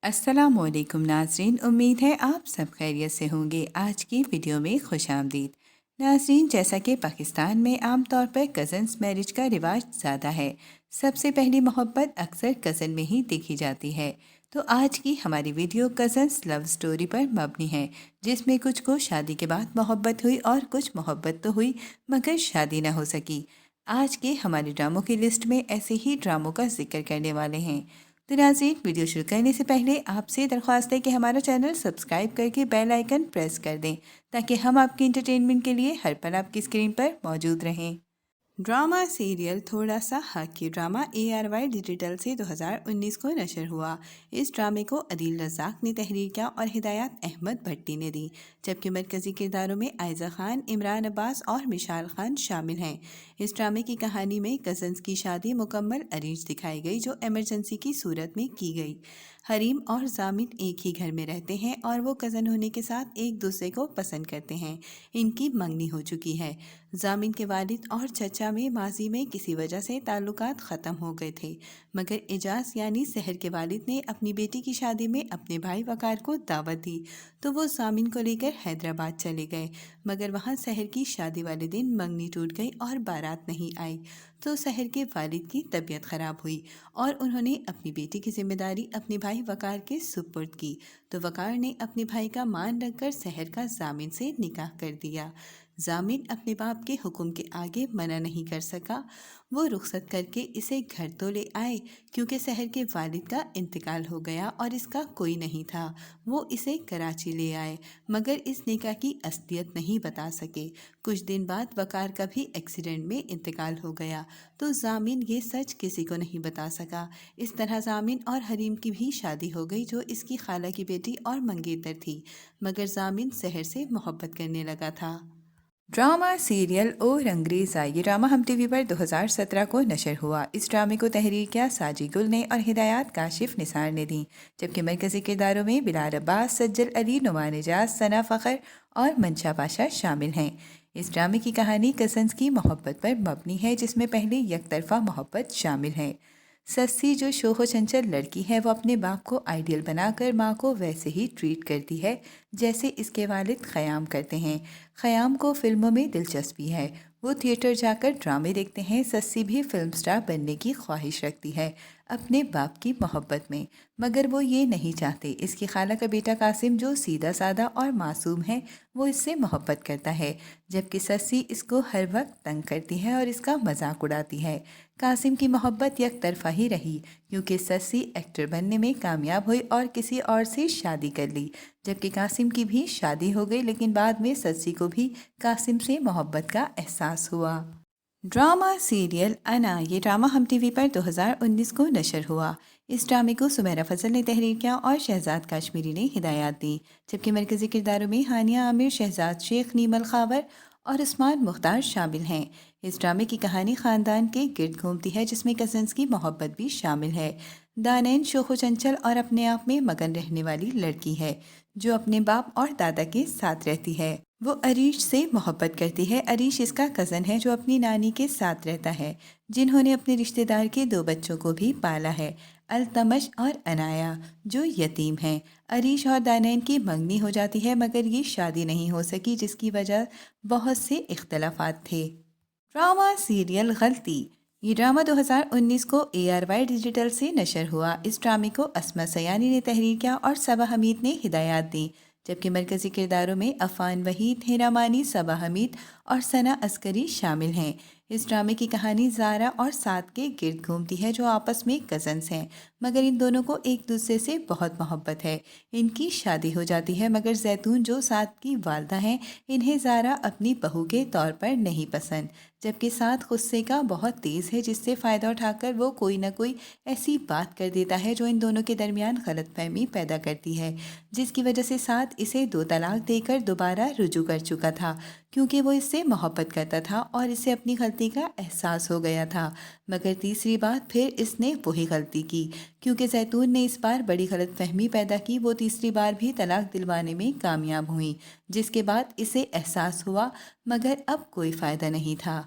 अस्सलामुअलैकुम नाज़रीन, उम्मीद है आप सब खैरियत से होंगे। आज की वीडियो में खुश आमदीद। नाज़रीन, जैसा कि पाकिस्तान में आम तौर पर कज़न्स मैरिज का रिवाज ज़्यादा है। सबसे पहली मोहब्बत अक्सर कज़न में ही देखी जाती है। तो आज की हमारी वीडियो कज़न्स लव स्टोरी पर मबनी है, जिसमें कुछ को शादी के बाद मोहब्बत हुई और कुछ मोहब्बत तो हुई मगर शादी न हो सकी। आज के हमारे ड्रामों की लिस्ट में ऐसे ही ड्रामों का जिक्र करने वाले हैं। तो नाज़रीन, वीडियो शुरू करने से पहले आपसे दरख्वास्त है कि हमारा चैनल सब्सक्राइब करके बेल आइकन प्रेस कर दें, ताकि हम आपके इंटरटेनमेंट के लिए हर पल आपकी स्क्रीन पर मौजूद रहें। ड्रामा सीरियल थोड़ा सा हक की ड्रामा ARY डिजिटल से 2019 को नशर हुआ। इस ड्रामे को अदील रज़ाक ने तहरीर किया और हिदायत अहमद भट्टी ने दी, जबकि मरकज़ी किरदारों में आयज़ा खान, इमरान अब्बास और मिशाल खान शामिल हैं। इस ड्रामे की कहानी में कज़न्स की शादी मुकम्मल अरेंज दिखाई गई, जो एमरजेंसी की सूरत में की गई। हरीम और जामिन एक ही घर में रहते हैं और वो कज़न होने के साथ एक दूसरे को पसंद करते हैं। इनकी मंगनी हो चुकी है। जामिन के वालिद और चचा में माजी में किसी वजह से ताल्लुकात ख़त्म हो गए थे, मगर एजाज यानी सहर के वालिद ने अपनी बेटी की शादी में अपने भाई वकार को दावत दी, तो वो जामिन को लेकर हैदराबाद चले गए। मगर वहाँ सहर की शादी वाले दिन मंगनी टूट गई और बारात नहीं आई, तो सहर के वालिद की तबीयत ख़राब हुई और उन्होंने अपनी बेटी की जिम्मेदारी अपने भाई वकार के सुपुर्द की। तो वकार ने अपने भाई का मान रखकर सहर का जामिन से निकाह कर दिया। जामिन अपने बाप के हुक्म के आगे मना नहीं कर सका। वो रुखसत करके इसे घर तो ले आए, क्योंकि सहर के वालिद का इंतकाल हो गया और इसका कोई नहीं था। वो इसे कराची ले आए, मगर इस निकाह की असलियत नहीं बता सके। कुछ दिन बाद वकार का भी एक्सीडेंट में इंतकाल हो गया, तो जामिन ये सच किसी को नहीं बता सका। इस तरह जामिन और हरीम की भी शादी हो गई, जो इसकी खाला की बेटी और मंगेतर थी, मगर जामिन सहर से मोहब्बत करने लगा था। ड्रामा सीरियल ओ रंगरेज़ा, ये ड्रामा हम टीवी पर 2017 को नशर हुआ। इस ड्रामे को तहरीर किया साजी गुल ने और हिदायत काशिफ निसार ने दी, जबकि मरकज़ी किरदारों में बिलाल अब्बास, सज्जल अली, नुमान एजाज, सना फ़खर और मंशा पाशा शामिल हैं। इस ड्रामे की कहानी कज़न्स की मोहब्बत पर मबनी है, जिसमें पहले यकतरफ़ा मोहब्बत शामिल है। सस्सी, जो शोहो चंचल लड़की है, वो अपने बाप को आइडियल बनाकर माँ को वैसे ही ट्रीट करती है जैसे इसके वालिद ख़याम करते हैं। ख़याम को फ़िल्मों में दिलचस्पी है, वो थिएटर जाकर ड्रामे देखते हैं। सस्सी भी फिल्म स्टार बनने की ख्वाहिश रखती है अपने बाप की मोहब्बत में, मगर वो ये नहीं चाहते। इसकी खाला का बेटा कासिम, जो सीधा सादा और मासूम है, वो इससे मोहब्बत करता है, जबकि सस्सी इसको हर वक्त तंग करती है और इसका मजाक उड़ाती है। कासिम की मोहब्बत एक तरफा ही रही, क्योंकि सस्सी एक्टर बनने में कामयाब हुई और किसी और से शादी कर ली, जबकि कासिम की भी शादी हो गई, लेकिन बाद में सस्सी को भी कासिम से मोहब्बत का एहसास हुआ। ड्रामा सीरियल अना, ये ड्रामा हम टीवी पर 2019 को नशर हुआ। इस ड्रामे को सुमेरा फजल ने तहरीर किया और शहजाद काश्मीरी ने हिदायत दी, जबकि मरकज़ी किरदारों में हानिया आमिर, शहजाद शेख, नीमल खावर और उस्मान मुख्तार शामिल हैं। इस ड्रामे की कहानी ख़ानदान के गिर्द घूमती है, जिसमें कज़न्स की मोहब्बत भी शामिल है। दानैन शोखो चंचल और अपने आप में मगन रहने वाली लड़की है, जो अपने बाप और दादा के साथ रहती है। वो अरीश से मोहब्बत करती है। अरीश इसका कज़न है, जो अपनी नानी के साथ रहता है, जिन्होंने अपने रिश्तेदार के 2 बच्चों को भी पाला है, अल्तमश और अनाया, जो यतीम हैं। अरीश और दानैन की मंगनी हो जाती है, मगर ये शादी नहीं हो सकी, जिसकी वजह बहुत से इख्तलाफात थे। ड्रामा सीरियल गलती, ये ड्रामा 2019 को ARY डिजिटल से नशर हुआ। इस ड्रामे को अस्मा सयानी ने तहरीर किया और सबा हमीद ने हिदायत दी, जबकि मरकज़ी किरदारों में अफ़ान वहीद, हेरा मानी, सबा हमीद और सना अस्करी शामिल हैं। इस ड्रामे की कहानी ज़ारा और साद के गिर्द घूमती है, जो आपस में कज़न्स हैं, मगर इन दोनों को एक दूसरे से बहुत मोहब्बत है। इनकी शादी हो जाती है, मगर जैतून, जो साद की वालदा हैं, इन्हें ज़ारा अपनी बहू के तौर पर नहीं पसंद, जबकि साद गुस्से का बहुत तेज़ है, जिससे फ़ायदा उठाकर वो कोई ना कोई ऐसी बात कर देता है जो इन दोनों के दरमियान गलतफहमी पैदा करती है, जिसकी वजह से साद इसे 2 तलाक देकर दोबारा रुजू कर चुका था, क्योंकि वो इससे मोहब्बत करता था और इसे अपनी गलती का एहसास हो गया था। मगर तीसरी बार फिर इसने वही गलती की, क्योंकि जैतून ने इस बार बड़ी गलतफहमी पैदा की। वो तीसरी बार भी तलाक दिलवाने में कामयाब हुई, जिसके बाद इसे एहसास हुआ, मगर अब कोई फ़ायदा नहीं था।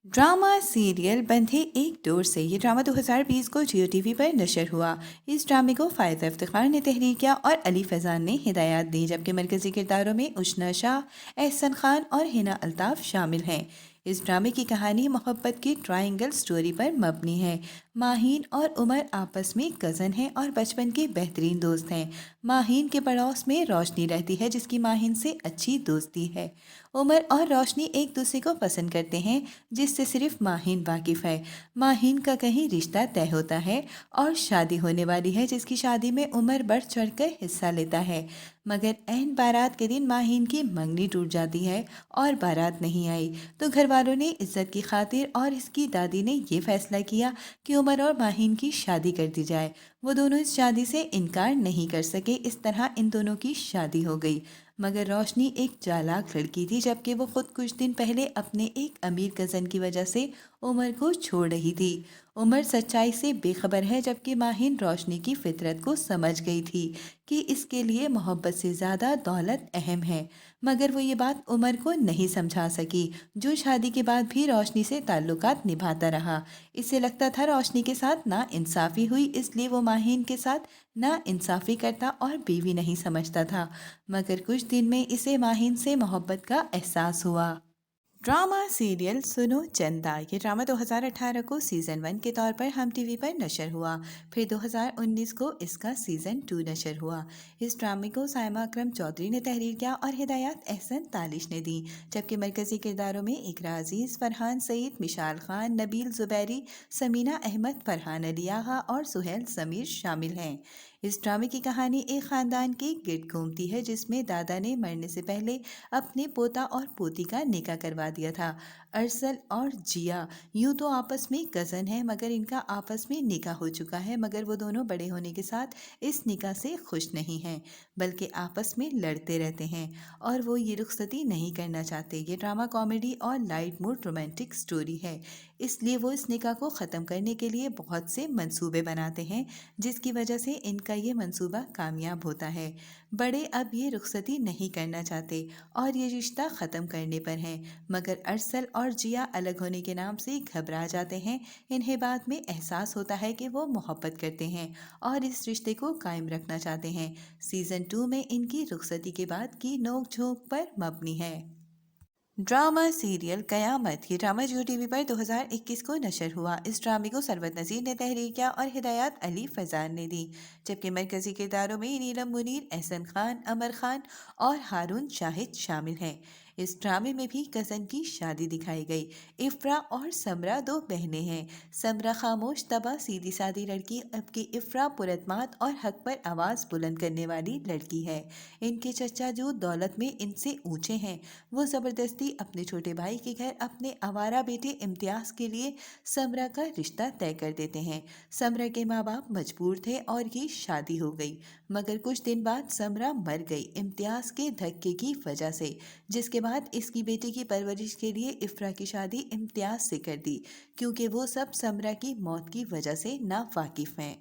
ड्रामा सीरियल बंधे एक डोर से ये ड्रामा 2020 को जियो टीवी पर नशर हुआ। इस ड्रामे को फायद इफ्तिखार ने तहरीर किया और अली फैजान ने हिदायत दी, जबकि मरकजी किरदारों में उशना शाह, एहसन खान और हिना अल्ताफ शामिल हैं। इस ड्रामे की कहानी मोहब्बत की ट्रायंगल स्टोरी पर मबनी है। माहीन और उमर आपस में कज़न हैं और बचपन के बेहतरीन दोस्त हैं। माहीन के पड़ोस में रोशनी रहती है, जिसकी माहीन से अच्छी दोस्ती है। उमर और रोशनी एक दूसरे को पसंद करते हैं, जिससे सिर्फ माहीन वाकिफ़ है। माहीन का कहीं रिश्ता तय होता है और शादी होने वाली है, जिसकी शादी में उमर बढ़ चढ़कर हिस्सा लेता है। मगर ऐन बारात के दिन माहीन की मंगनी टूट जाती है और बारात नहीं आई, तो घर वालों ने इज्जत की खातिर और इसकी दादी ने ये फैसला किया कि उमर और माहीन की शादी कर दी जाए। वो दोनों इस शादी से इनकार नहीं कर सके, इस तरह इन दोनों की शादी हो गई। मगर रोशनी एक चालाक लड़की थी, जबकि वो खुद कुछ दिन पहले अपने एक अमीर कज़न की वजह से उमर को छोड़ रही थी। उमर सच्चाई से बेखबर है, जबकि माहिन रोशनी की फितरत को समझ गई थी कि इसके लिए मोहब्बत से ज़्यादा दौलत अहम है। मगर वो ये बात उमर को नहीं समझा सकी, जो शादी के बाद भी रोशनी से ताल्लुकात निभाता रहा। इसे लगता था रोशनी के साथ ना इंसाफ़ी हुई, इसलिए वो माहिन के साथ ना इंसाफ़ी करता और बीवी नहीं समझता था। मगर कुछ दिन में इसे माहिन से मोहब्बत का एहसास हुआ। ड्रामा सीरियल सुनो चंदा ये ड्रामा 2018 को सीज़न 1 के तौर पर हम टीवी पर नशर हुआ। फिर 2019 को इसका सीज़न 2 नशर हुआ। इस ड्रामे को सायमा अकरम चौधरी ने तहरीर किया और हिदायत एहसन तालिश ने दी, जबकि मरकजी किरदारों में इकरा अजीज़, फरहान सईद, मिशाल खान, नबील ज़ुबैरी, समीना अहमद, फरहान अली आगा और सुहेल समीर शामिल हैं। इस ड्रामे की कहानी एक ख़ानदान के गिर्द घूमती है, जिसमें दादा ने मरने से पहले अपने पोता और पोती का निकाह करवा दिया था। अरसल और जिया यूं तो आपस में कज़न हैं, मगर इनका आपस में निकाह हो चुका है। मगर वो दोनों बड़े होने के साथ इस निकाह से खुश नहीं हैं, बल्कि आपस में लड़ते रहते हैं और वो ये रुखसती नहीं करना चाहते। ये ड्रामा कॉमेडी और लाइट मूड रोमांटिक स्टोरी है, इसलिए वो इस निकाह को ख़त्म करने के लिए बहुत से मंसूबे बनाते हैं, जिसकी वजह से इनका ये मंसूबा कामयाब होता है। बड़े अब ये रुखसती नहीं करना चाहते और ये रिश्ता ख़त्म करने पर हैं, मगर अरसल और जिया अलग होने के नाम से घबरा जाते हैं। इन्हें बाद में एहसास होता है कि वो मोहब्बत करते हैं और इस रिश्ते को कायम रखना चाहते हैं। सीज़न 2 में इनकी रुखसती के बाद की नोक झोंक पर मबनी है। ड्रामा सीरियल कयामत ये ड्रामा जियो टीवी पर 2021 को नशर हुआ। इस ड्रामे को सरवत नज़ीर ने तहरीर किया और हिदायत अली फैजान ने दी, जबकि मरकजी किरदारों में नीलम मुनीर, एहसन खान, अमर खान और हारून शाहिद शामिल हैं। इस ड्रामे में भी कज़न की शादी दिखाई गई। इफ्रा और समरा दो बहनें हैं। समरा खामोश तबा सीधी सादी लड़की, जबकि इफ्रा पुरतमात और हक पर आवाज़ बुलंद करने वाली लड़की है। इनके चचा जो दौलत में इनसे ऊंचे हैं, वो ज़बरदस्ती अपने छोटे भाई के घर अपने आवारा बेटे इम्तियाज़ के लिए समरा का रिश्ता तय कर देते हैं। समरा के माँ बाप मजबूर थे और ये शादी हो गई, मगर कुछ दिन बाद समरा मर गई इम्तियाज़ के धक्के की वजह से, जिसके बाद इसकी बेटी की परवरिश के लिए इफ्रा की शादी इम्तियाज़ से कर दी, क्योंकि वो सब समरा की मौत की वजह से नावाकिफ़ हैं।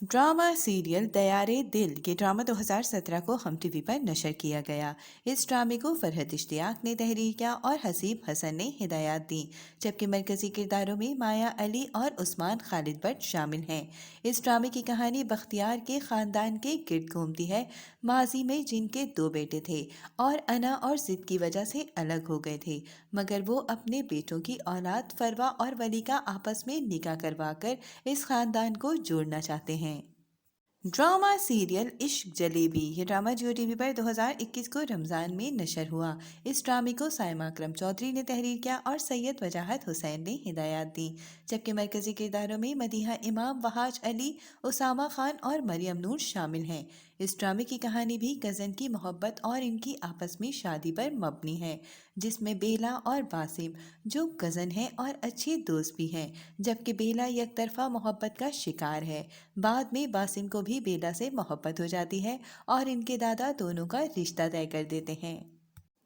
ड्रामा सीरियल दयारे दिल ये ड्रामा 2017 को हम टीवी पर नशर किया गया। इस ड्रामे को फरहत इश्तियाक ने तहरीर किया और हसीब हसन ने हिदायत दी, जबकि मरकजी किरदारों में माया अली और उस्मान खालिद भट्ट शामिल हैं। इस ड्रामे की कहानी बख्तियार के ख़ानदान के गिर्द घूमती है, माजी में जिनके दो बेटे थे और अना और जिद की वजह से अलग हो गए थे, मगर वो अपने बेटों की औलाद फरवा और वली का आपस में निकाह करवा कर इस ख़ानदान को जोड़ना चाहते हैं। ड्रामा सीरियल इश्क जलेबी ये ड्रामा जियो टीवी पर 2021 को रमज़ान में नशर हुआ। इस ड्रामे को सायमा अकरम चौधरी ने तहरीर किया और सैयद वजाहत हुसैन ने हिदायत दी, जबकि मरकजी किरदारों में मदीहा इमाम, वहाज अली, उसामा खान और मरियम नूर शामिल हैं। इस ड्रामे की कहानी भी कज़न की मोहब्बत और इनकी आपस में शादी पर मबनी है, जिसमें बेला और बासिम जो कज़न हैं और अच्छे दोस्त भी हैं, जबकि बेला एक तरफा मोहब्बत का शिकार है। बाद में बासिम को भी बेला से मोहब्बत हो जाती है और इनके दादा दोनों का रिश्ता तय कर देते हैं।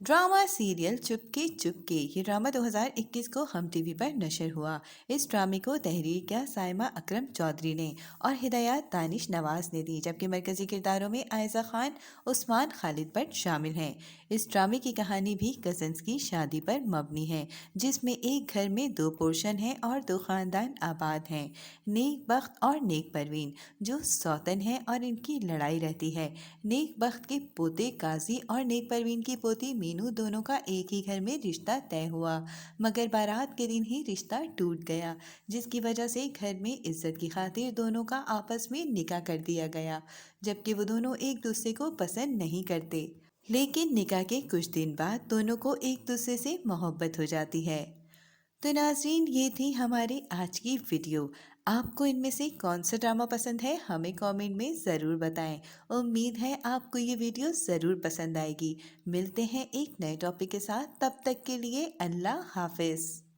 ड्रामा सीरियल चुपके चुपके ये ड्रामा 2021 को हम टीवी पर नशर हुआ। इस ड्रामे को तहरीर किया साइमा अकरम चौधरी ने और हिदायत दानिश नवाज ने दी, जबकि मरकजी किरदारों में आयजा खान, उस्मान खालिद भट्ट शामिल हैं। इस ड्रामे की कहानी भी कजन्स की शादी पर मबनी है, जिसमें एक घर में दो पोर्शन हैं और दो खानदान आबाद हैं, नेक बख्त और नेक परवीन, जो सौतन हैं और इनकी लड़ाई रहती है। नेक बख्त के पोते काजी और नेक परवीन की पोती मीनू दोनों का एक ही घर में रिश्ता तय हुआ, मगर बारात के दिन ही रिश्ता टूट गया, जिसकी वजह से घर में इज्जत की खातिर दोनों का आपस में निकाह कर दिया गया, जबकि वो दोनों एक दूसरे को पसंद नहीं करते। लेकिन निकाह के कुछ दिन बाद दोनों को एक दूसरे से मोहब्बत हो जाती है। तो नाज़रीन, ये थी हमारी आज की वीडियो। आपको इनमें से कौन सा ड्रामा पसंद है, हमें कमेंट में ज़रूर बताएं। उम्मीद है आपको ये वीडियो ज़रूर पसंद आएगी। मिलते हैं एक नए टॉपिक के साथ, तब तक के लिए अल्लाह हाफिज़।